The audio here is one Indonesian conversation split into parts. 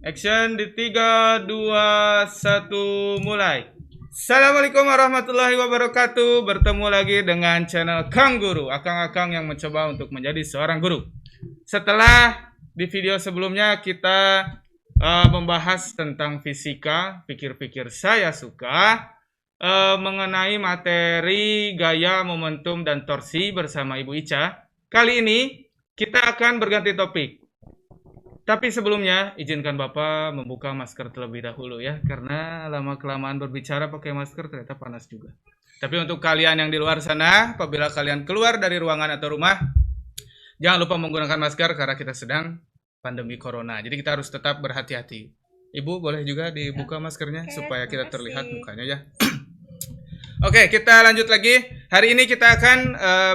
Action di 3, 2, 1, mulai. Assalamualaikum warahmatullahi wabarakatuh. Bertemu lagi dengan channel Kang Guru, akang-akang yang mencoba untuk menjadi seorang guru. Setelah di video sebelumnya kita membahas tentang fisika, pikir-pikir saya suka, mengenai materi gaya, momentum, dan torsi bersama Ibu Ica. Kali ini kita akan berganti topik. Tapi sebelumnya, izinkan Bapak membuka masker terlebih dahulu ya, karena lama-kelamaan berbicara pakai masker ternyata panas juga. Tapi untuk kalian yang di luar sana, apabila kalian keluar dari ruangan atau rumah, jangan lupa menggunakan masker karena kita sedang pandemi corona. Jadi kita harus tetap berhati-hati. Ibu boleh juga dibuka maskernya supaya kita terlihat mukanya ya. Oke, kita lanjut lagi. Hari ini kita akan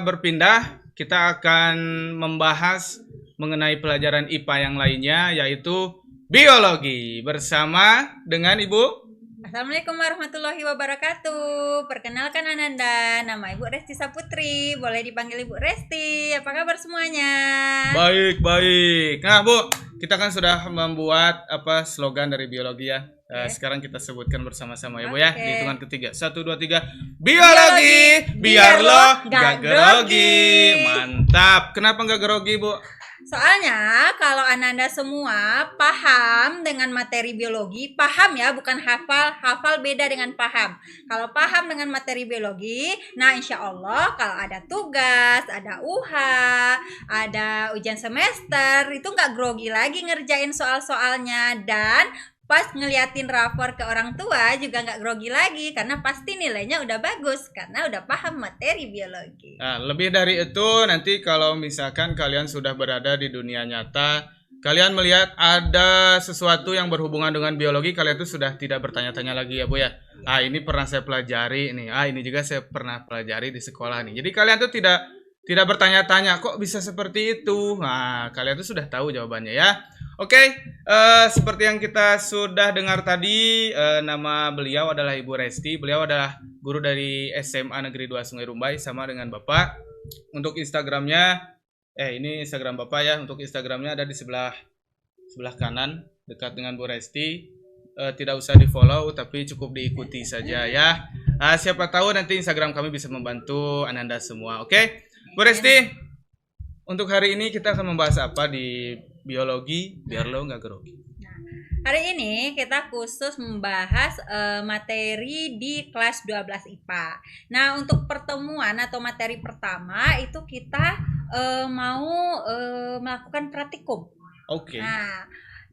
berpindah. Kita akan membahas mengenai pelajaran IPA yang lainnya, yaitu biologi, bersama dengan Ibu. Assalamualaikum warahmatullahi wabarakatuh. Perkenalkan Ananda, nama Ibu Resti Saputri. Boleh dipanggil Ibu Resti. Apa kabar semuanya? Baik. Nah, Bu, kita kan sudah membuat slogan dari biologi ya. Sekarang kita sebutkan bersama-sama ya, Bu ya. Di hitungan ketiga. 1, 2, 3. Biologi, biar lo gak grogi. Mantap. Kenapa gak grogi, Bu? Soalnya kalau Ananda semua paham dengan materi biologi, paham ya, bukan hafal. Hafal beda dengan paham. Kalau paham dengan materi biologi, nah insya Allah kalau ada tugas, ada UH, ada ujian semester, itu nggak grogi lagi ngerjain soal-soalnya. Dan pas ngeliatin rapor ke orang tua juga nggak grogi lagi, karena pasti nilainya udah bagus karena udah paham materi biologi. Nah, lebih dari itu, nanti kalau misalkan kalian sudah berada di dunia nyata, kalian melihat ada sesuatu yang berhubungan dengan biologi, kalian tuh sudah tidak bertanya-tanya lagi ya, Bu ya. Ini pernah saya pelajari nih. Ini juga saya pernah pelajari di sekolah nih. Jadi kalian tuh tidak bertanya-tanya kok bisa seperti itu. Nah, kalian tuh sudah tahu jawabannya ya. Oke, seperti yang kita sudah dengar tadi, nama beliau adalah Ibu Resti. Beliau adalah guru dari SMA Negeri 2 Sungai Rumbai, sama dengan Bapak. Untuk Instagramnya, ini Instagram Bapak ya. Untuk Instagramnya ada di sebelah kanan, dekat dengan Bu Resti. Tidak usah di follow, tapi cukup diikuti saja ya. Siapa tahu nanti Instagram kami bisa membantu Ananda semua. Oke, Bu Resti, untuk hari ini kita akan membahas apa di biologi biar lo nggak grogi. Nah, hari ini kita khusus membahas materi di kelas 12 IPA. Nah, untuk pertemuan atau materi pertama itu kita mau melakukan praktikum. Oke.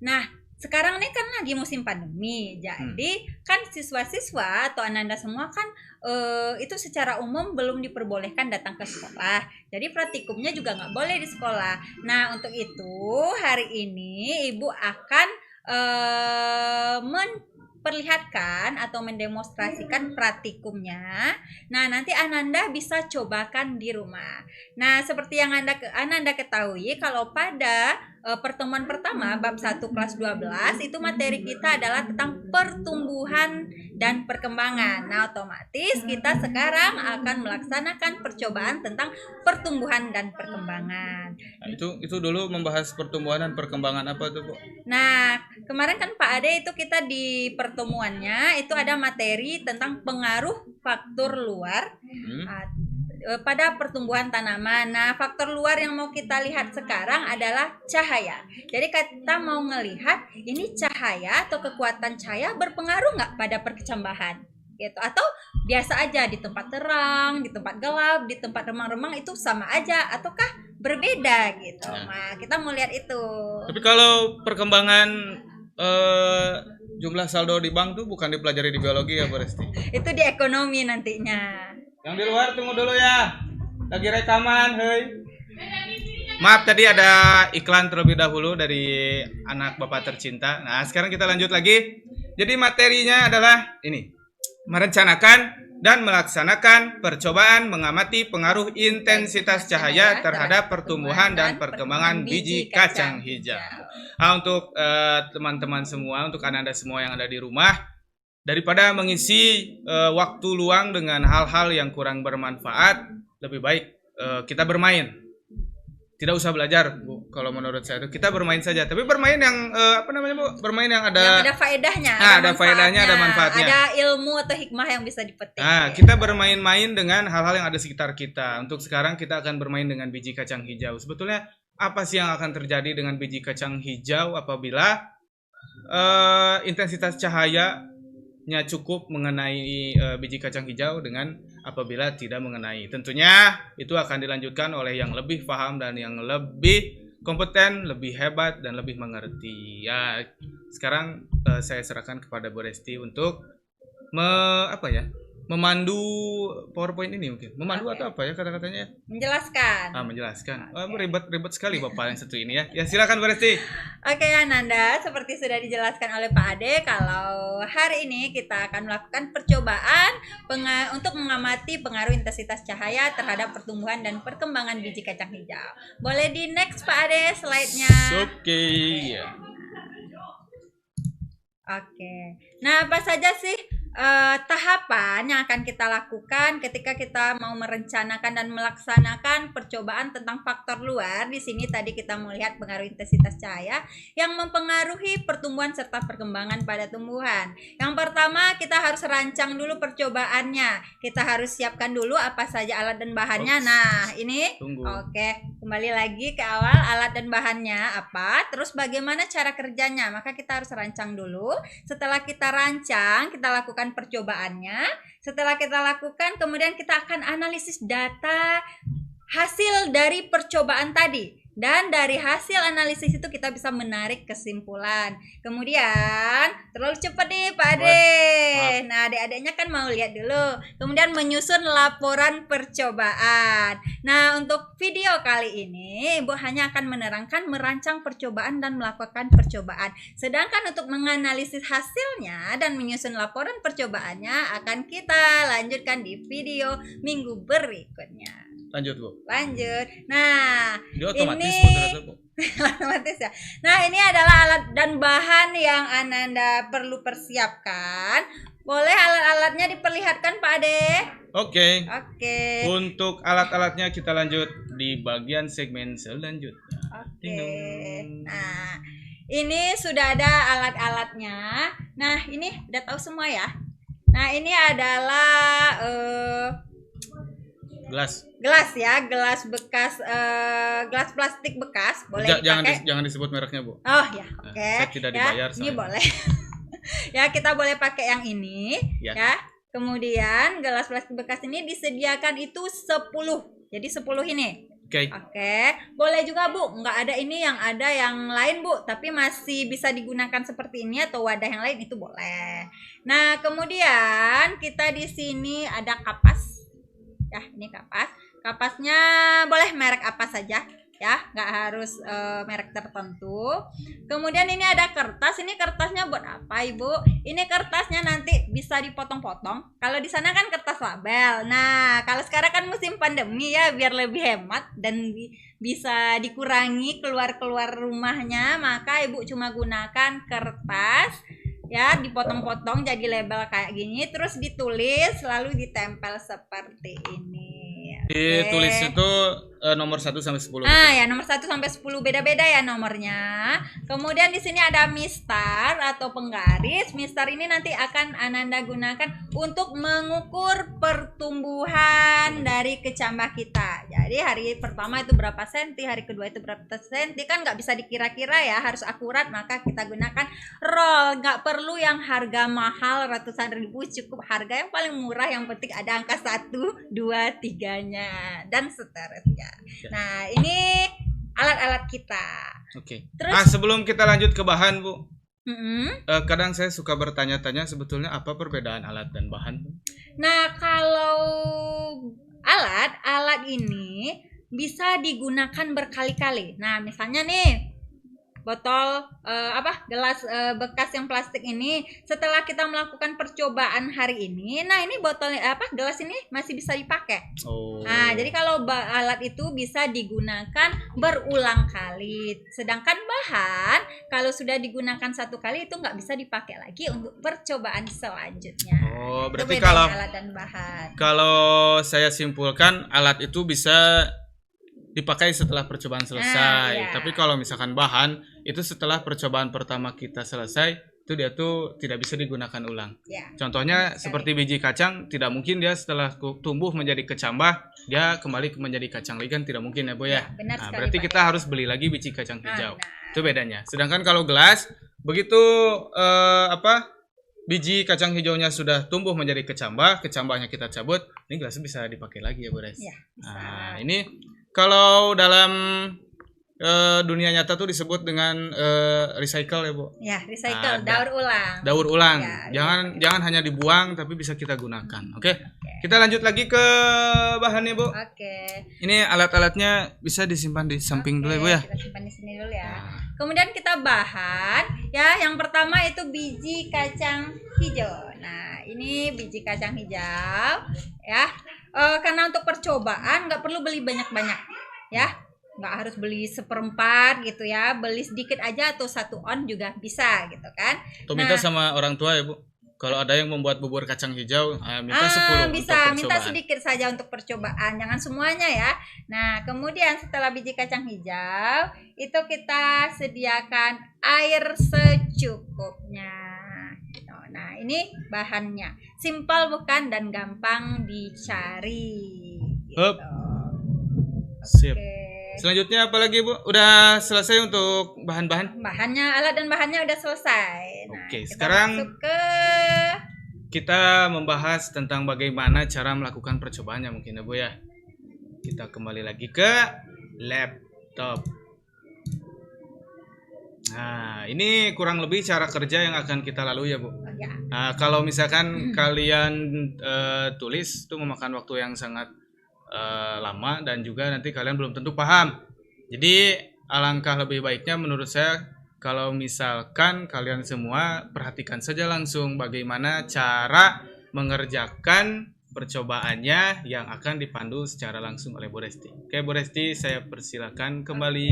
Nah, sekarang ini kan lagi musim pandemi, jadi kan siswa-siswa atau Ananda semua kan itu secara umum belum diperbolehkan datang ke sekolah. Jadi praktikumnya juga nggak boleh di sekolah. Nah, untuk itu hari ini Ibu akan memperlihatkan atau mendemonstrasikan praktikumnya. Nah, nanti Ananda bisa cobakan di rumah. Nah, seperti yang Ananda ketahui, kalau pada pertemuan pertama bab 1 kelas 12 itu materi kita adalah tentang pertumbuhan dan perkembangan. Nah, otomatis kita sekarang akan melaksanakan percobaan tentang pertumbuhan dan perkembangan. Nah, itu dulu membahas pertumbuhan dan perkembangan apa tuh, Bu? Nah, kemarin kan Pak Ade itu kita di pertemuannya itu ada materi tentang pengaruh faktor luar pada pertumbuhan tanaman. Nah, faktor luar yang mau kita lihat sekarang adalah cahaya. Jadi kita mau ngelihat ini cahaya atau kekuatan cahaya berpengaruh nggak pada perkecambahan gitu, atau biasa aja di tempat terang, di tempat gelap, di tempat remang-remang itu sama aja ataukah berbeda gitu. Nah, kita mau lihat itu. Tapi kalau perkembangan jumlah saldo di bank tuh bukan dipelajari di biologi ya, Bu Resti? Itu di ekonomi nantinya. Yang di luar tunggu dulu ya. Lagi rekaman, hei. Maaf tadi ada iklan terlebih dahulu dari anak Bapak tercinta. Nah, sekarang kita lanjut lagi. Jadi materinya adalah ini. Merencanakan dan melaksanakan percobaan mengamati pengaruh intensitas cahaya terhadap pertumbuhan dan perkembangan biji kacang hijau. Nah, untuk teman-teman semua, untuk Ananda semua yang ada di rumah, daripada mengisi waktu luang dengan hal-hal yang kurang bermanfaat, lebih baik kita bermain. Tidak usah belajar, Bu. kalau menurut saya itu kita bermain saja, tapi bermain yang apa namanya Bu? Bermain yang ada Yang ada faedahnya, ada faedahnya, ada manfaatnya. Ada ilmu atau hikmah yang bisa dipetik. Nah, kita bermain-main dengan hal-hal yang ada sekitar kita. Untuk sekarang kita akan bermain dengan biji kacang hijau. Sebetulnya apa sih yang akan terjadi dengan biji kacang hijau apabila intensitas cahayanya cukup mengenai biji kacang hijau dengan apabila tidak mengenai? Tentunya itu akan dilanjutkan oleh yang lebih paham dan yang lebih kompeten, lebih hebat dan lebih mengerti. Ya, sekarang saya serahkan kepada Bu Resti untuk memandu PowerPoint ini mungkin. Memandu atau apa ya kata-katanya? Menjelaskan. Menjelaskan. Ribet sekali Bapak yang satu ini ya. Ya, silakan Bu Resti. Oke Ananda, seperti sudah dijelaskan oleh Pak Ade, kalau hari ini kita akan melakukan percobaan untuk mengamati pengaruh intensitas cahaya terhadap pertumbuhan dan perkembangan biji kacang hijau. Boleh di next Pak Ade slide-nya. Oke. Ya. Oke. Nah, apa saja sih tahapan yang akan kita lakukan ketika kita mau merencanakan dan melaksanakan percobaan tentang faktor luar? Di sini tadi kita melihat pengaruh intensitas cahaya yang mempengaruhi pertumbuhan serta perkembangan pada tumbuhan. Yang pertama, kita harus rancang dulu percobaannya. Kita harus siapkan dulu apa saja alat dan bahannya. Nah, ini oke. Kembali lagi ke awal, alat dan bahannya apa, terus bagaimana cara kerjanya. Maka kita harus rancang dulu. Setelah kita rancang, kita lakukan percobaannya. Setelah kita lakukan, kemudian kita akan analisis data hasil dari percobaan tadi. Dan dari hasil analisis itu kita bisa menarik kesimpulan. Kemudian, terlalu cepat nih Pak Ade. Nah, adik-adiknya kan mau lihat dulu. Kemudian menyusun laporan percobaan. Nah, untuk video kali ini, Ibu hanya akan menerangkan merancang percobaan dan melakukan percobaan. Sedangkan untuk menganalisis hasilnya dan menyusun laporan percobaannya akan kita lanjutkan di video minggu berikutnya. Lanjut Bu. Lanjut. Nah, dia otomatis ini otomatis ya. Nah, ini adalah alat dan bahan yang Ananda perlu persiapkan. Boleh alat-alatnya diperlihatkan Pak Ade? Oke. Oke. Untuk alat-alatnya kita lanjut di bagian segmen selanjutnya. Oke. Nah, ini sudah ada alat-alatnya. Nah, ini udah tahu semua ya. Nah, ini adalah gelas ya, gelas bekas, gelas plastik bekas. Boleh dipakai. Jangan disebut mereknya Bu. Oh ya, oke. Saya tidak dibayar. Ini boleh. Ya, kita boleh pakai yang ini ya. Kemudian gelas plastik bekas ini disediakan itu 10. Jadi 10 ini. Oke. Boleh juga Bu, nggak ada ini, yang ada yang lain Bu, tapi masih bisa digunakan seperti ini atau wadah yang lain itu boleh. Nah, kemudian kita di sini ada kapas. Ya, ini kapas. Kapasnya boleh merek apa saja ya, nggak harus merek tertentu. Kemudian ini ada kertas. Ini kertasnya buat apa Ibu? Ini kertasnya nanti bisa dipotong-potong. Kalau di sana kan kertas label. Nah, kalau sekarang kan musim pandemi ya, biar lebih hemat dan bisa dikurangi keluar rumahnya, maka Ibu cuma gunakan kertas ya, dipotong-potong jadi label kayak gini, terus ditulis lalu ditempel seperti ini. Ditulis itu nomor 1 sampai 10. Ya, nomor 1 sampai 10 beda-beda ya nomornya. Kemudian di sini ada mistar atau penggaris. Mistar ini nanti akan Ananda gunakan untuk mengukur pertumbuhan dari kecambah kita. Jadi hari pertama itu berapa senti, hari kedua itu berapa senti, kan nggak bisa dikira-kira ya, harus akurat. Maka kita gunakan roll. Nggak perlu yang harga mahal ratusan ribu, cukup harga yang paling murah, yang penting ada angka 1, 2, 3-nya dan seterusnya. Nah, ini alat-alat kita. Oke. Terus sebelum kita lanjut ke bahan Bu, kadang saya suka bertanya-tanya sebetulnya apa perbedaan alat dan bahan. Nah, kalau alat ini bisa digunakan berkali-kali. Nah, misalnya nih botol gelas bekas yang plastik ini, setelah kita melakukan percobaan hari ini, nah ini botol gelas ini masih bisa dipakai. Nah, jadi kalau alat itu bisa digunakan berulang kali. Sedangkan bahan kalau sudah digunakan satu kali itu nggak bisa dipakai lagi untuk percobaan selanjutnya. Berarti kalau alat dan bahan. Kalau saya simpulkan, alat itu bisa dipakai setelah percobaan selesai. iya. Tapi kalau misalkan bahan itu setelah percobaan pertama kita selesai, itu dia tuh tidak bisa digunakan ulang. Ya. Contohnya Sekali. seperti biji kacang, tidak mungkin dia setelah tumbuh menjadi kecambah, dia kembali menjadi kacang lagi kan tidak mungkin ya Bu ya. Ya, benar Nah, sekali, berarti Pak. kita harus beli lagi biji kacang hijau. Nah. Itu bedanya. Sedangkan kalau gelas, begitu biji kacang hijaunya sudah tumbuh menjadi kecambah, kecambahnya kita cabut, ini gelas bisa dipakai lagi ya Bu Res. Ya, bisa. Nah, ini kalau dalam dunia nyata tuh disebut dengan recycle ya Bu. Ya, recycle, Ada. daur ulang. Daur ulang. Ya, Jangan hanya dibuang tapi bisa kita gunakan. Oke. Kita lanjut lagi ke bahannya Bu. Oke. Ini alat-alatnya bisa disimpan di samping dulu ya Bu ya. Kita simpan di sini dulu ya. Nah, Kemudian kita bahan ya, yang pertama itu biji kacang hijau. Nah, ini biji kacang hijau ya. Karena untuk percobaan nggak perlu beli banyak-banyak ya. Nggak harus beli seperempat gitu ya, beli sedikit aja atau 1 on juga bisa gitu kan. Atau minta sama orang tua ya Bu. Kalau ada yang membuat bubur kacang hijau, minta 10 untuk bisa minta percobaan. sedikit saja untuk percobaan, jangan semuanya ya. Nah, kemudian setelah biji kacang hijau itu kita sediakan air secukupnya. Nah, ini bahannya simpel bukan dan gampang dicari gitu. Hup. Sip. Oke. Selanjutnya apa lagi Bu? Udah selesai untuk bahan-bahan? Alat dan bahannya udah selesai. Nah, Oke, kita sekarang masuk ke kita membahas tentang bagaimana cara melakukan percobaannya mungkin ya Bu ya. Kita kembali lagi ke laptop. Nah, ini kurang lebih cara kerja yang akan kita lalui ya Bu. ya. Nah, kalau misalkan kalian tulis itu memakan waktu yang sangat lama dan juga nanti kalian belum tentu paham. Jadi alangkah lebih baiknya menurut saya kalau misalkan kalian semua perhatikan saja langsung bagaimana cara mengerjakan percobaannya yang akan dipandu secara langsung oleh Bu Resti. Oke Bu Resti, saya persilakan kembali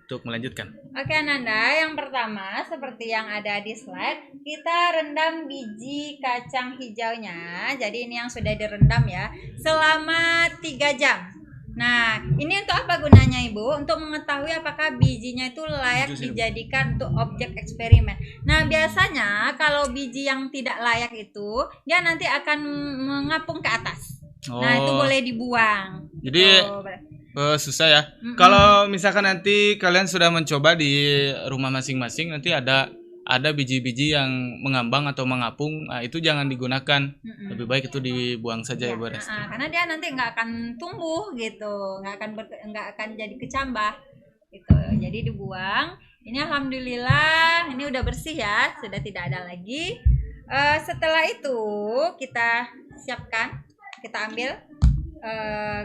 untuk melanjutkan. Oke Ananda, yang pertama seperti yang ada di slide, kita rendam biji kacang hijaunya. Jadi ini yang sudah direndam ya, selama 3 jam. Nah, ini untuk apa gunanya Ibu? Untuk mengetahui apakah bijinya itu layak dijadikan untuk objek eksperimen. Nah, biasanya kalau biji yang tidak layak itu, dia nanti akan mengapung ke atas. Nah, itu boleh dibuang. Jadi susah ya. Kalau misalkan nanti kalian sudah mencoba di rumah masing-masing, nanti ada biji-biji yang mengambang atau mengapung, nah, itu jangan digunakan. Lebih baik itu dibuang saja ya Bu Resti. Karena dia nanti nggak akan tumbuh gitu, nggak akan jadi kecambah gitu. Jadi dibuang. Ini alhamdulillah ini udah bersih ya, sudah tidak ada lagi. Setelah itu kita siapkan, kita ambil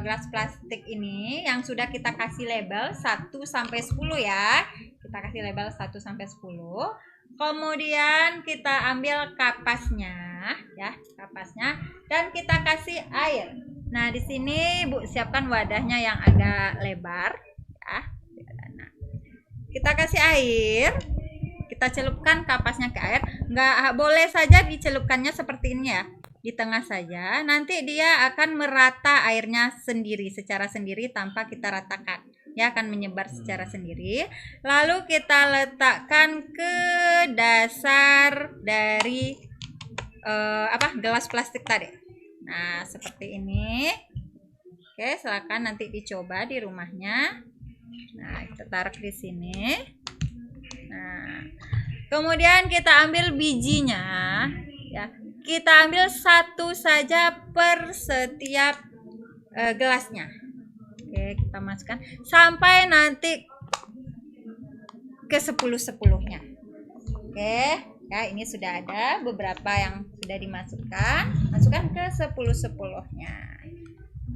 gelas plastik ini yang sudah kita kasih label 1 sampai 10 ya. Kita kasih label 1 sampai 10. Kemudian kita ambil kapasnya ya, kapasnya dan kita kasih air. Nah, di sini Bu siapkan wadahnya yang agak lebar ya. Nah, kita kasih air. Kita celupkan kapasnya ke air. Nggak boleh saja dicelupkannya seperti ini ya, di tengah saja. Nanti dia akan merata airnya sendiri, secara sendiri tanpa kita ratakan. Dia akan menyebar secara sendiri. Lalu kita letakkan ke dasar dari gelas plastik tadi. Nah, seperti ini. Oke, silakan nanti dicoba di rumahnya. Nah, kita taruh di sini. Nah, kemudian kita ambil bijinya ya. Kita ambil 1 saja per setiap gelasnya. Oke, kita masukkan sampai nanti ke 10-10-nya. Oke, ya ini sudah ada beberapa yang sudah dimasukkan. Masukkan ke 10-10-nya.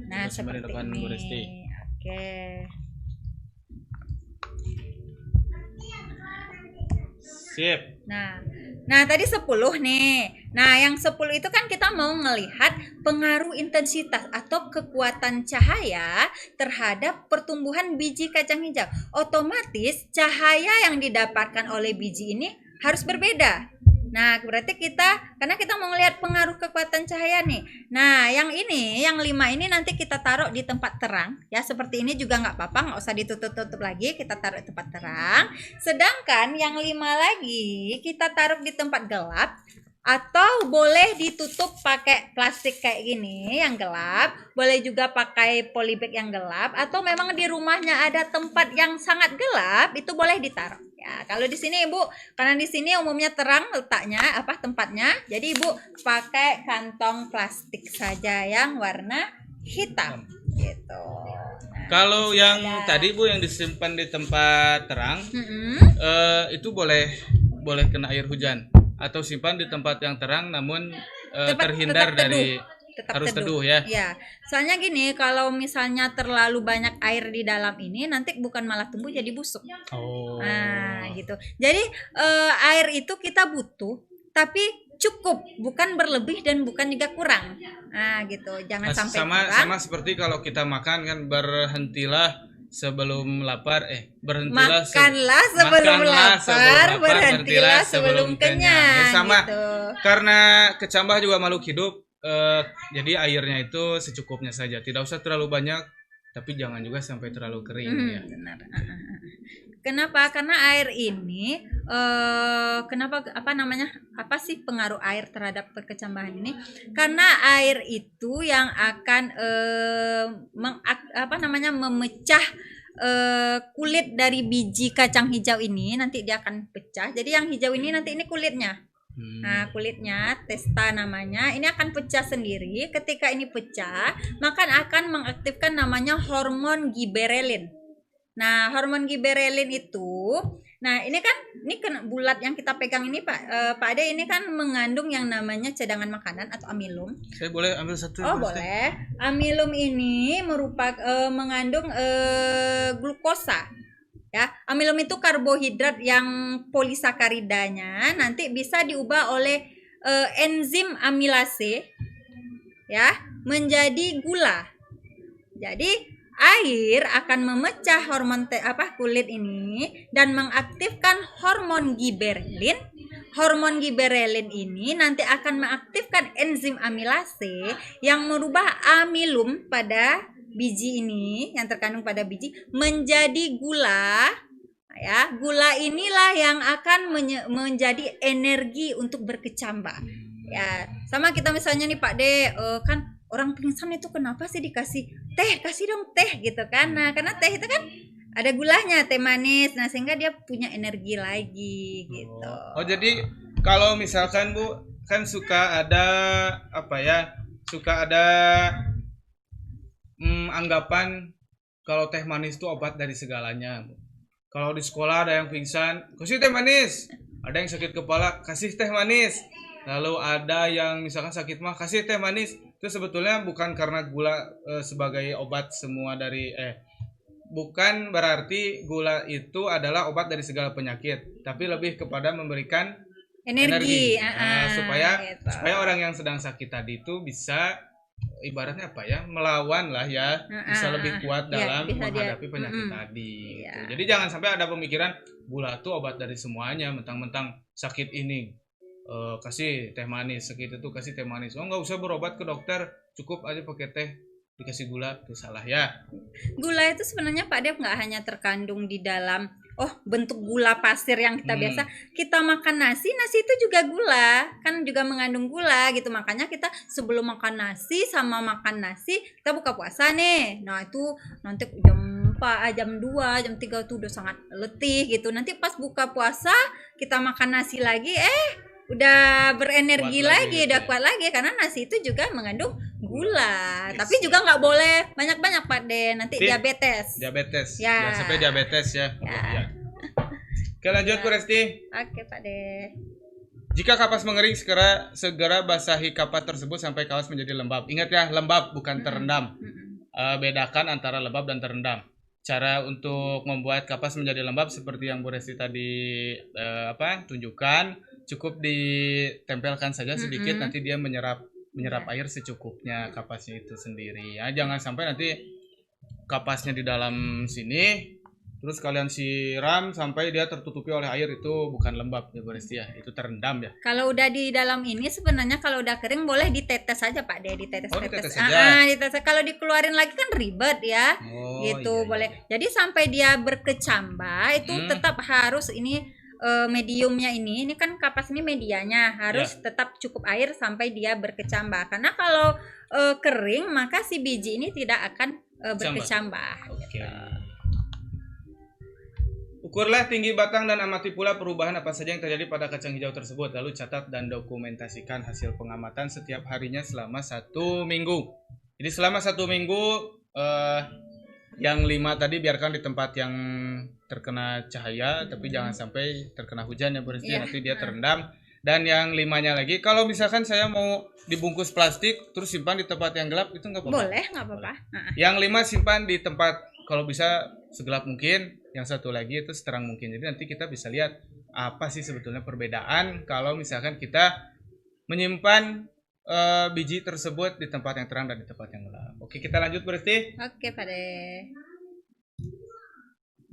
Nah, seperti ini. Oke. Sip. Nah tadi 10 nih. Nah, yang 10 itu kan kita mau melihat pengaruh intensitas atau kekuatan cahaya terhadap pertumbuhan biji kacang hijau. Otomatis cahaya yang didapatkan oleh biji ini harus berbeda. Nah, berarti karena kita mau ngelihat pengaruh kekuatan cahaya nih. Nah, yang 5 ini nanti kita taruh di tempat terang. Ya, seperti ini juga nggak apa-apa, nggak usah ditutup-tutup lagi. Kita taruh di tempat terang. Sedangkan yang 5 lagi kita taruh di tempat gelap. Atau boleh ditutup pakai plastik kayak gini yang gelap, boleh juga pakai polybag yang gelap, atau memang di rumahnya ada tempat yang sangat gelap, itu boleh ditaruh. Ya, kalau di sini Ibu, karena di sini umumnya terang letaknya tempatnya, jadi Ibu pakai kantong plastik saja yang warna hitam gitu. Nah, Kalau yang ada. tadi Bu yang disimpan di tempat terang, itu boleh kena air hujan atau simpan di tempat yang terang namun terhindar tetap dari tetap harus teduh ya. Ya, soalnya gini, kalau misalnya terlalu banyak air di dalam ini nanti bukan malah tumbuh jadi busuk. Oh. Nah, gitu. Jadi air itu kita butuh, tapi cukup, bukan berlebih dan bukan juga kurang. Nah, gitu. Jangan sampai kurang. Sama seperti kalau kita makan kan, berhentilah sebelum lapar, berhentilah Makanlah sebelum lapar, berhentilah sebelum kenyang. Ya, sama gitu. karena kecambah juga makhluk hidup, jadi airnya itu secukupnya saja, tidak usah terlalu banyak, tapi jangan juga sampai terlalu kering ya. Benar. Kenapa? Karena air ini apa sih pengaruh air terhadap kecambahan ini? Karena air itu yang akan memecah kulit dari biji kacang hijau ini, nanti dia akan pecah. Jadi yang hijau ini nanti ini kulitnya. Nah, kulitnya testa namanya, ini akan pecah sendiri. Ketika ini pecah, maka akan mengaktifkan namanya hormon giberelin. Nah, hormon giberelin itu, ini kan bulat yang kita pegang ini Pak Ade, ini kan mengandung yang namanya cadangan makanan atau amilum. Saya boleh ambil satu? Oh, boleh. Amilum ini merupakan mengandung glukosa. Ya, amilum itu karbohidrat yang polisakaridanya nanti bisa diubah oleh enzim amilase ya menjadi gula. Jadi air akan memecah hormon kulit ini dan mengaktifkan hormon giberelin. Hormon giberelin ini nanti akan mengaktifkan enzim amilase yang merubah amilum pada biji ini yang terkandung pada biji menjadi gula. Ya, gula inilah yang akan menjadi energi untuk berkecambah. Ya, sama kita misalnya nih Pak De, kan orang pingsan itu kenapa sih dikasih teh, kasih dong teh gitu kan. Nah, karena teh itu kan ada gulanya, teh manis. Nah, sehingga dia punya energi lagi gitu. Oh, jadi kalau misalkan Bu kan suka ada anggapan kalau teh manis itu obat dari segalanya. Kalau di sekolah ada yang pingsan, kasih teh manis. Ada yang sakit kepala, kasih teh manis. Lalu ada yang misalkan sakit mah, kasih teh manis. Itu sebetulnya bukan karena gula sebagai obat semua dari bukan berarti gula itu adalah obat dari segala penyakit, tapi lebih kepada memberikan energi. Supaya orang yang sedang sakit tadi itu bisa ibaratnya melawan lah ya, bisa lebih kuat dalam menghadapi penyakit tadi gitu. Jadi jangan sampai ada pemikiran gula itu obat dari semuanya, mentang-mentang sakit ini kasih teh manis, sakit itu kasih teh manis. Oh, nggak usah berobat ke dokter, cukup aja pakai teh dikasih gula. Itu salah ya. Gula itu sebenarnya Pak Dev nggak hanya terkandung di dalam bentuk gula pasir yang kita biasa kita makan nasi itu juga gula, kan juga mengandung gula gitu. Makanya kita sebelum makan nasi sama makan nasi kita buka puasa nih. Nah, itu nanti jam 2, jam 3 tuh udah sangat letih gitu. Nanti pas buka puasa kita makan nasi lagi udah berenergi lagi, udah kuat lagi karena nasi itu juga mengandung gula. Tapi juga nggak boleh banyak-banyak Pak De, nanti diabetes. Ya. Jangan sampai diabetes ya. Oke, lanjut Bu Resti. Oke Pak De. Jika kapas mengering, segera basahi kapas tersebut sampai kapas menjadi lembab. Ingat ya, lembab bukan terendam. Bedakan antara lembab dan terendam. Cara untuk membuat kapas menjadi lembab seperti yang Bu Resti tadi tunjukkan, cukup ditempelkan saja sedikit, nanti dia menyerap air secukupnya kapasnya itu sendiri ya. Jangan sampai nanti kapasnya di dalam sini Terus kalian siram sampai dia tertutupi oleh air, itu bukan lembab ya Bu Resti ya, itu terendam ya. Kalau udah di dalam ini sebenarnya kalau udah kering boleh ditetes aja Pak De, Oh, ditetes ditetes. aja. Ditetes. Kalau dikeluarin lagi kan ribet ya. Oh, Gitu iya, boleh. iya. Jadi sampai dia berkecambah itu tetap harus ini mediumnya ini kan kapas ini medianya harus tetap cukup air sampai dia berkecambah. Karena kalau kering maka si biji ini tidak akan berkecambah. Oke. Ukurlah tinggi batang dan amati pula perubahan apa saja yang terjadi pada kacang hijau tersebut. Lalu catat dan dokumentasikan hasil pengamatan setiap harinya selama 1 minggu. Jadi selama 1 minggu yang 5 tadi biarkan di tempat yang terkena cahaya, tapi jangan sampai terkena hujan ya Bu Resti, nanti dia terendam. Dan yang 5-nya lagi, kalau misalkan saya mau dibungkus plastik terus simpan di tempat yang gelap, itu nggak apa-apa? Boleh, nggak apa-apa. Yang 5 simpan di tempat kalau bisa segelap mungkin, yang satu lagi itu seterang mungkin. Jadi nanti kita bisa lihat apa sih sebetulnya perbedaan kalau misalkan kita menyimpan biji tersebut di tempat yang terang dan di tempat yang gelap. Oke, kita lanjut Bu Resti. Oke Pak De.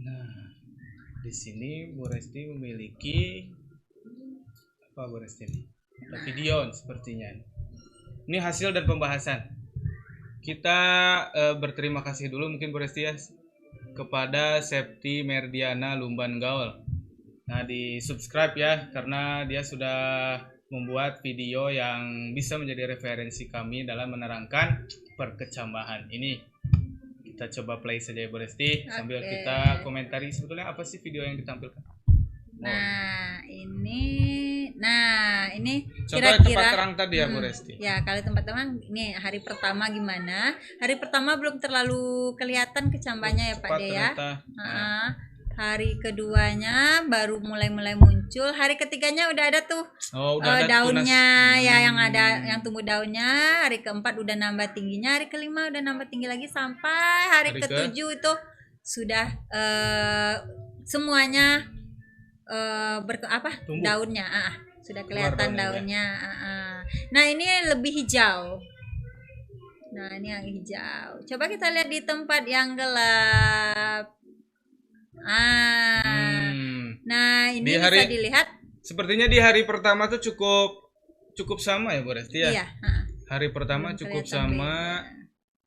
Nah, di sini Bu Resti memiliki apa Bu Resti ini? Video sepertinya. Ini hasil dan pembahasan. Kita berterima kasih dulu mungkin Bu Resti ya kepada Septi Merdiana Lumban Gaul. Nah, di subscribe ya karena dia sudah membuat video yang bisa menjadi referensi kami dalam menerangkan perkecambahan ini. Kita coba play saja ya Bu Resti sambil kita komentari sebetulnya apa sih video yang ditampilkan. Nah, ini contoh kira-kira tempat terang tadi ya Bu Resti. Ya, kalau tempat terang ini hari pertama gimana? Hari pertama belum terlalu kelihatan kecambahnya ya Pak De ya. Hari keduanya baru mulai muncul. Hari ketiganya udah ada tuh daunnya ya, yang ada yang tumbuh daunnya. Hari keempat udah nambah tingginya. Hari kelima udah nambah tinggi lagi sampai hari ketujuh itu sudah semuanya tumbuh. Daunnya sudah kelihatan daunnya. Nah, ini lebih hijau. Nah, ini yang hijau. Coba kita lihat di tempat yang gelap. Nah, ini bisa dilihat. Sepertinya di hari pertama tuh cukup sama ya Bu Resti ya. Iya. Hari pertama cukup sama.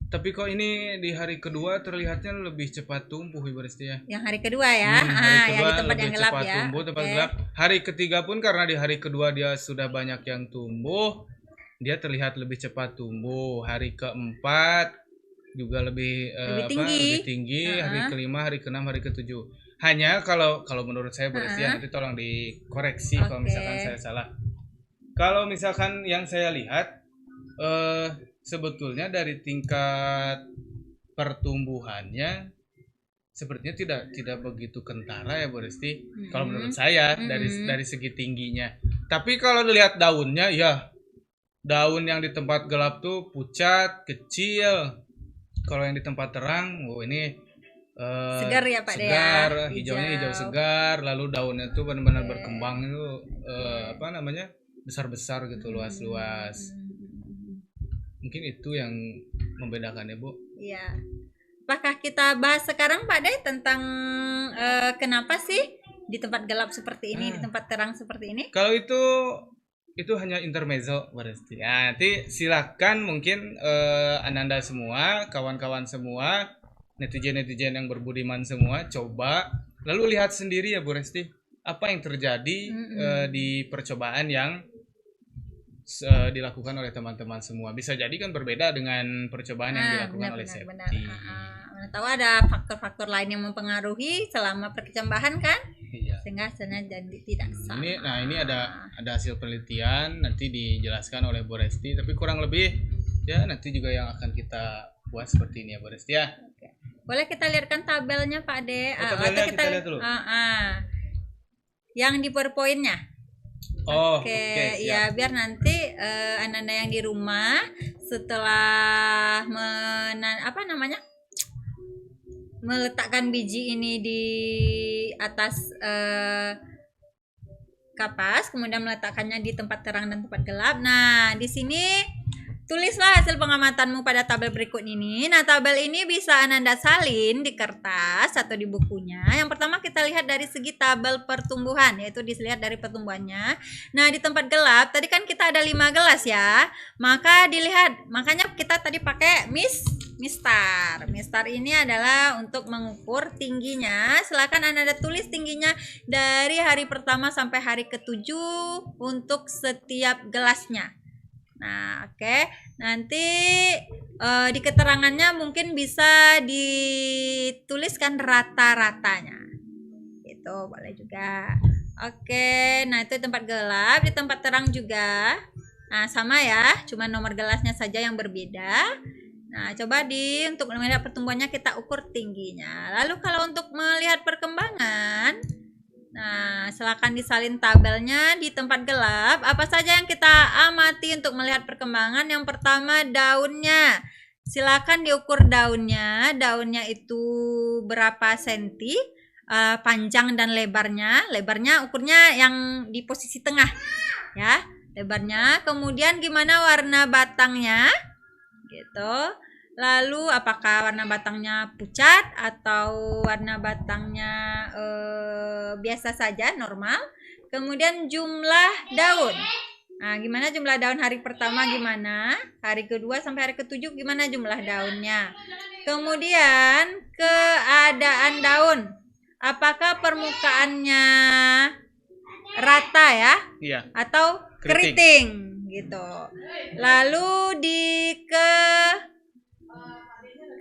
Tapi kok ini di hari kedua terlihatnya lebih cepat tumbuh Ibu Resti ya. Yang hari kedua ya. Hari kedua yang di tempat yang gelap cepat ya. Tumbuh, tempat gelap. Hari ketiga pun karena di hari kedua dia sudah banyak yang tumbuh, dia terlihat lebih cepat tumbuh. Hari keempat juga lebih tinggi. Hari kelima, hari keenam, hari ketujuh. Hanya kalau menurut saya Bu Resti nanti tolong dikoreksi kalau misalkan saya salah. Kalau misalkan yang saya lihat sebetulnya dari tingkat pertumbuhannya sepertinya tidak begitu kentara ya Bu Resti. Kalau menurut saya dari segi tingginya. Tapi kalau dilihat daunnya ya, daun yang di tempat gelap tuh pucat, kecil. Kalau yang di tempat terang, ini segar ya Pak De ya. Segar, hijaunya hijau segar, lalu daunnya tuh benar-benar berkembang itu besar-besar gitu, luas-luas. Mungkin itu yang membedakannya Bu. Iya. Apakah kita bahas sekarang Pak De tentang kenapa sih di tempat gelap seperti ini, di tempat terang seperti ini? Kalau itu hanya intermezzo Bu Resti. Ya, nanti silakan mungkin Ananda semua, kawan-kawan semua, netizen-netizen yang berbudiman semua coba lalu lihat sendiri ya Bu Resti apa yang terjadi di percobaan yang dilakukan oleh teman-teman semua. Bisa jadi kan berbeda dengan percobaan yang dilakukan oleh Septi. Tahu ada faktor-faktor lain yang mempengaruhi selama perkecambahan kan? Iya. Sehingga hasilnya jadi tidak sama. Ini ada hasil penelitian nanti dijelaskan oleh Bu Resti, tapi kurang lebih ya nanti juga yang akan kita buat seperti ini ya Bu Resti ya. Oke. Boleh kita lihatkan tabelnya Pak De? Tabelnya kita lihat dulu. Yang di PowerPoint-nya. Oke, ya biar nanti Ananda yang di rumah setelah meletakkan biji ini di atas kapas, kemudian meletakkannya di tempat terang dan tempat gelap. Nah, di sini tulislah hasil pengamatanmu pada tabel berikut ini. Nah, tabel ini bisa Ananda salin di kertas atau di bukunya. Yang pertama kita lihat dari segi tabel pertumbuhan, yaitu dilihat dari pertumbuhannya. Nah, di tempat gelap, tadi kan kita ada 5 gelas ya. Maka dilihat, makanya kita tadi pakai mistar. Mistar ini adalah untuk mengukur tingginya. Silakan Anda tulis tingginya dari hari pertama sampai hari ke-7 untuk setiap gelasnya. Nah, oke. Nanti di keterangannya mungkin bisa dituliskan rata-ratanya. Itu boleh juga. Oke, nah itu tempat gelap, di tempat terang juga. Nah, sama ya, cuma nomor gelasnya saja yang berbeda. Nah, coba untuk melihat pertumbuhannya kita ukur tingginya. Lalu kalau untuk melihat perkembangan, nah, silakan disalin tabelnya di tempat gelap. Apa saja yang kita amati untuk melihat perkembangan? Yang pertama, daunnya. Silakan diukur daunnya. Daunnya itu berapa senti, panjang dan lebarnya. Lebarnya ukurnya yang di posisi tengah, ya, lebarnya. Kemudian gimana warna batangnya, gitu. Lalu apakah warna batangnya pucat atau warna batangnya biasa saja, normal. Kemudian jumlah daun. Nah, gimana jumlah daun hari pertama, gimana hari kedua sampai hari ke-7, gimana jumlah daunnya. Kemudian keadaan daun, apakah permukaannya rata ya, Iya. atau keriting gitu. Lalu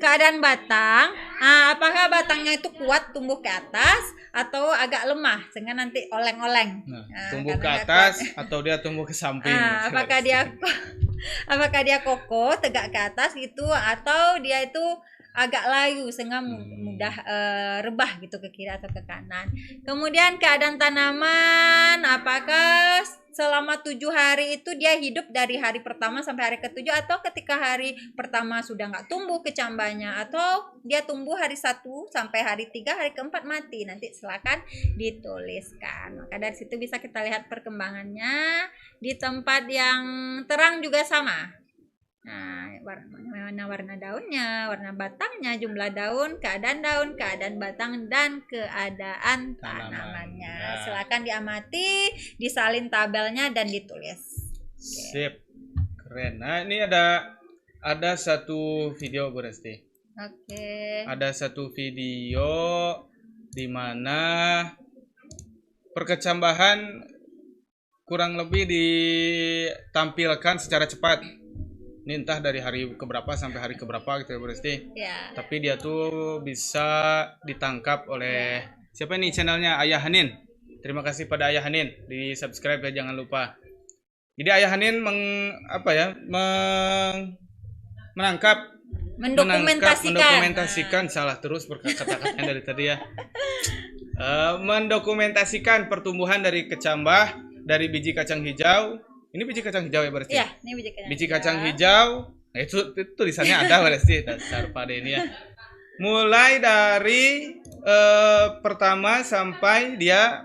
keadaan batang, apakah batangnya itu kuat tumbuh ke atas atau agak lemah sehingga nanti oleng-oleng. Nah, tumbuh ke atas atau dia tumbuh ke samping. Apakah dia kokoh tegak ke atas gitu, atau dia itu agak layu sehingga mudah rebah gitu ke kiri atau ke kanan. Kemudian keadaan tanaman, apakah selama 7 hari itu dia hidup dari hari pertama sampai hari ke-7, atau ketika hari pertama sudah nggak tumbuh kecambahnya, atau dia tumbuh hari 1 sampai hari 3, hari ke-4 mati. Nanti silakan dituliskan. Maka dari situ bisa kita lihat perkembangannya. Di tempat yang terang juga sama. Nah, warna daunnya, warna batangnya, jumlah daun, keadaan batang, dan keadaan tanamannya. Nah. Silakan diamati, disalin tabelnya dan ditulis. Sip, keren. Nah, ini ada satu video Bu Resti. Oke. Ada satu video di mana perkecambahan kurang lebih ditampilkan secara cepat. Ini entah dari hari keberapa sampai hari keberapa gitu ya Bu Resti. Ya. Tapi dia tuh bisa ditangkap oleh siapa nih channelnya, Ayah Hanin. Terima kasih pada Ayah Hanin, di subscribe ya, jangan lupa. Jadi Ayah Hanin mendokumentasikan salah terus kata-katanya dari tadi ya. Mendokumentasikan pertumbuhan dari kecambah dari biji kacang hijau. Ini biji kacang hijau ya berarti? Iya, ini biji kacang hijau. Nah, itu tulisannya ada berarti, dasar pada ini ya. Mulai dari pertama sampai dia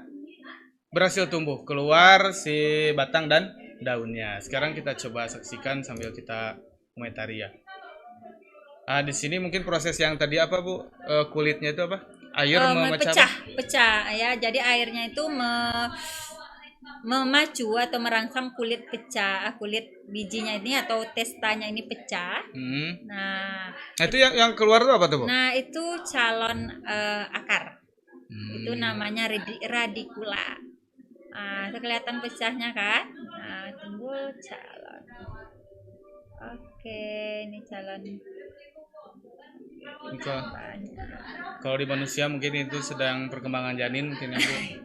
berhasil tumbuh, keluar si batang dan daunnya. Sekarang kita coba saksikan sambil kita komentari ya. Di sini mungkin proses yang tadi apa Bu? Kulitnya itu apa? Air pecah ya. Jadi airnya itu memacu atau merangsang kulit bijinya ini atau testanya ini pecah. Nah, itu yang keluar itu apa tuh Bu? Nah, itu calon akar. Itu namanya radikula. Nah, itu kelihatan pecahnya kan? Nah, timbul calon. Oke, ini calon. Kalau di manusia mungkin itu sedang perkembangan janin mungkin itu.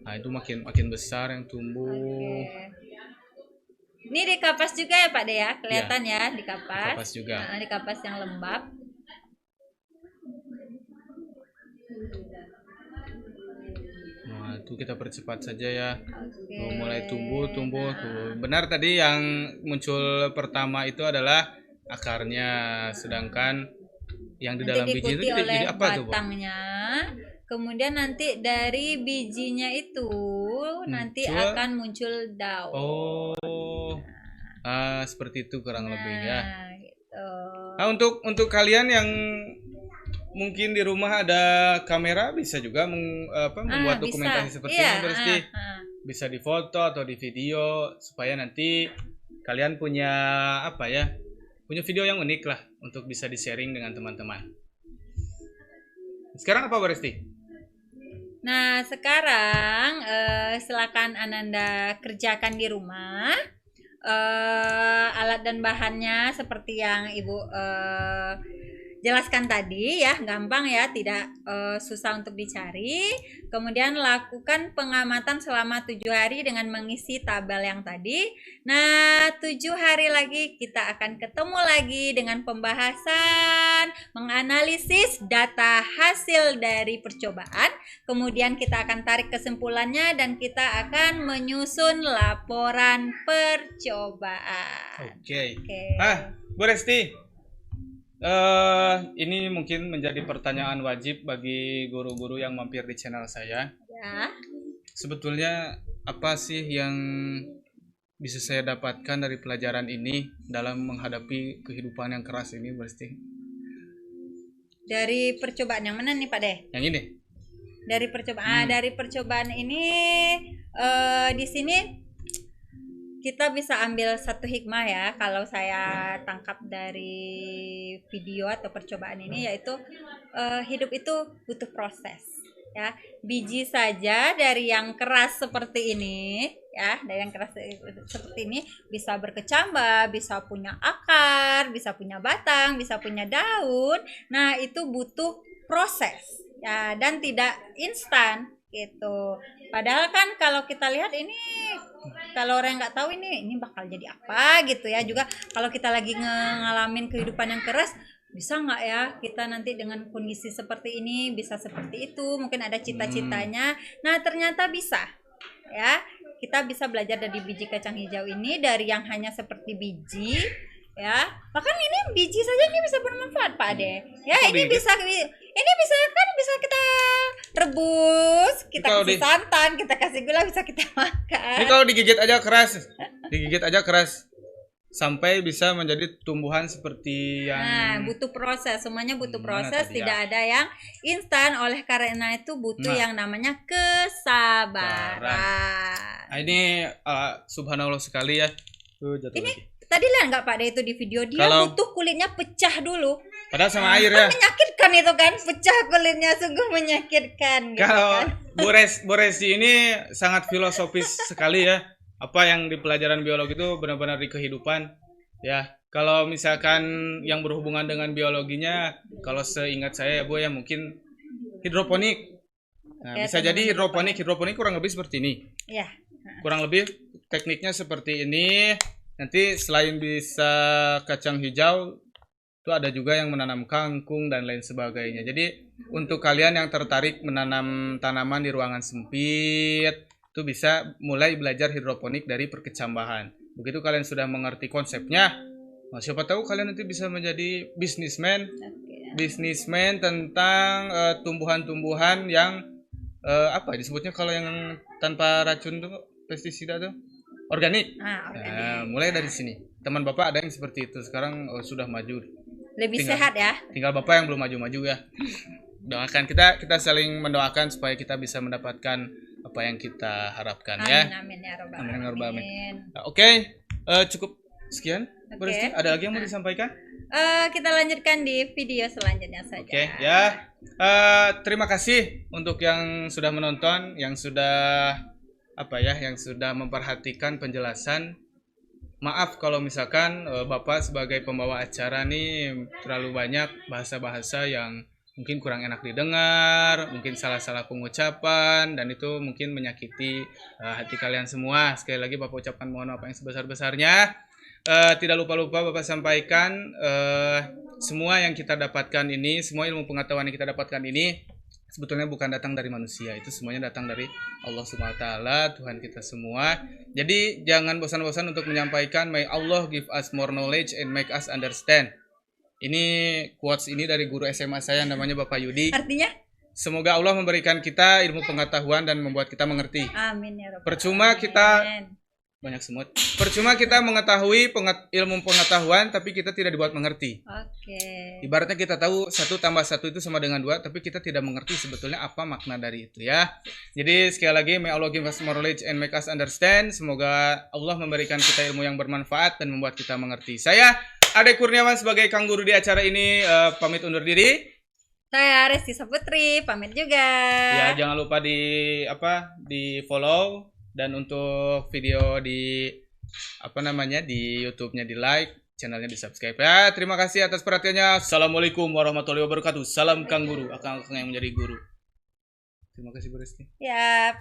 Nah, itu makin besar yang tumbuh. Ini di kapas juga ya Pak De ya, kelihatan ya di kapas. Kapas juga. Nah, di kapas yang lembab. Nah, itu kita percepat saja ya. Mulai tumbuh. Benar tadi yang muncul pertama itu adalah akarnya, sedangkan yang di dalam biji itu jadi apa tuh, batangnya. Kemudian nanti dari bijinya itu nanti akan muncul daun. Oh. Seperti itu kurang lebih ya. Nah, gitu. Nah, untuk kalian yang mungkin di rumah ada kamera bisa juga membuat Bisa. dokumentasi seperti Iya, ini berarti ah. bisa difoto atau di video supaya nanti kalian punya punya video yang unik lah untuk bisa di-sharing dengan teman-teman. Sekarang apa Beresti? Nah, sekarang silakan Ananda kerjakan di rumah. Alat dan bahannya seperti yang Ibu jelaskan tadi ya, gampang ya, tidak susah untuk dicari. Kemudian lakukan pengamatan selama 7 hari dengan mengisi tabel yang tadi. Nah, 7 hari lagi kita akan ketemu lagi dengan pembahasan menganalisis data hasil dari percobaan. Kemudian kita akan tarik kesimpulannya dan kita akan menyusun laporan percobaan. Oke. Oke. Bu Resti, ini mungkin menjadi pertanyaan wajib bagi guru-guru yang mampir di channel saya. Ya. Sebetulnya apa sih yang bisa saya dapatkan dari pelajaran ini dalam menghadapi kehidupan yang keras ini, Bu Resti? Dari percobaan yang mana nih, Pak De? Yang ini. Dari percobaan, dari percobaan ini di sini kita bisa ambil satu hikmah ya, kalau saya tangkap dari video atau percobaan ini, yaitu hidup itu butuh proses ya. Biji saja dari yang keras seperti ini ya, dari yang keras seperti ini bisa berkecambah, bisa punya akar, bisa punya batang, bisa punya daun. Nah, itu butuh proses ya, dan tidak instan gitu. Padahal kan kalau kita lihat ini, kalau orang nggak tahu ini bakal jadi apa gitu ya. Juga kalau kita lagi ngalamin kehidupan yang keras, bisa nggak ya kita nanti dengan kondisi seperti ini bisa seperti itu, mungkin ada cita-citanya. Nah, ternyata bisa ya, kita bisa belajar dari biji kacang hijau ini, dari yang hanya seperti biji ya, bahkan ini biji saja ini bisa bermanfaat Pak Ade ya. Ini bisa kan, bisa kita rebus, kita kasih santan, kita kasih gula, bisa kita makan. Ini kalau digigit aja keras sampai bisa menjadi tumbuhan seperti yang. Nah, butuh proses, semuanya butuh proses, tidak ada yang instan. Oleh karena itu butuh yang namanya kesabaran. Nah, ini subhanallah sekali ya. Ini tadi lihat nggak Pak De itu di video, dia butuh kulitnya pecah dulu. Padahal sama air ya. Menyakitkan itu kan, pecah kulitnya, sungguh menyakitkan. Gitu kalau kan. Bu Resti ini sangat filosofis sekali ya. Apa yang di pelajaran biologi itu benar-benar di kehidupan ya. Kalau misalkan yang berhubungan dengan biologinya, kalau seingat saya ya Bu ya, mungkin hidroponik. Nah, bisa jadi hidroponik kurang lebih seperti ini. Ya. Kurang lebih tekniknya seperti ini. Nanti selain bisa kacang hijau, itu ada juga yang menanam kangkung dan lain sebagainya. Jadi untuk kalian yang tertarik menanam tanaman di ruangan sempit, itu bisa mulai belajar hidroponik dari perkecambahan. Begitu kalian sudah mengerti konsepnya, siapa tahu kalian nanti bisa menjadi bisnismen tentang tumbuhan-tumbuhan yang apa disebutnya kalau yang tanpa racun tuh, pestisida tuh, organik. Nah, mulai dari sini. Teman Bapak ada yang seperti itu. Sekarang sudah maju. Lebih sehat ya. Tinggal Bapak yang belum maju-maju ya. Doakan, kita saling mendoakan supaya kita bisa mendapatkan apa yang kita harapkan. Ya. Amin ya rabbal alamin. Oke, cukup sekian. Berarti ada lagi yang mau disampaikan? Kita lanjutkan di video selanjutnya saja. Oke, ya. Terima kasih untuk yang sudah menonton, yang sudah memperhatikan penjelasan. Maaf kalau misalkan Bapak sebagai pembawa acara nih terlalu banyak bahasa-bahasa yang mungkin kurang enak didengar, mungkin salah-salah pengucapan, dan itu mungkin menyakiti hati kalian semua. Sekali lagi Bapak ucapkan mohon maaf yang sebesar-besarnya. Tidak lupa-lupa Bapak sampaikan semua yang kita dapatkan ini, semua ilmu pengetahuan yang kita dapatkan ini sebetulnya bukan datang dari manusia, itu semuanya datang dari Allah Subhanahu wa taala, Tuhan kita semua. Jadi jangan bosan-bosan untuk menyampaikan, may Allah give us more knowledge and make us understand. Ini quotes ini dari guru SMA saya namanya Bapak Yudi. Artinya? Semoga Allah memberikan kita ilmu pengetahuan dan membuat kita mengerti. Amin ya rabbal Percuma kita banyak semut. Percuma kita mengetahui ilmu pengetahuan tapi kita tidak dibuat mengerti. Oke. Ibaratnya kita tahu 1 tambah 1 itu sama dengan 2, tapi kita tidak mengerti sebetulnya apa makna dari itu ya. Jadi sekali lagi, may Allah give us more knowledge and make us understand. Semoga Allah memberikan kita ilmu yang bermanfaat dan membuat kita mengerti. Saya Ade Kurniawan sebagai Kang Guru di acara ini pamit undur diri. Saya Resti Saputri pamit juga. Ya, jangan lupa di follow, dan untuk video di di YouTube-nya di like, channelnya di subscribe ya. Terima kasih atas perhatiannya. Assalamualaikum warahmatullahi wabarakatuh. Salam Kang Guru, akang-akang yang menjadi guru. Terima kasih Bu Resti. Ya.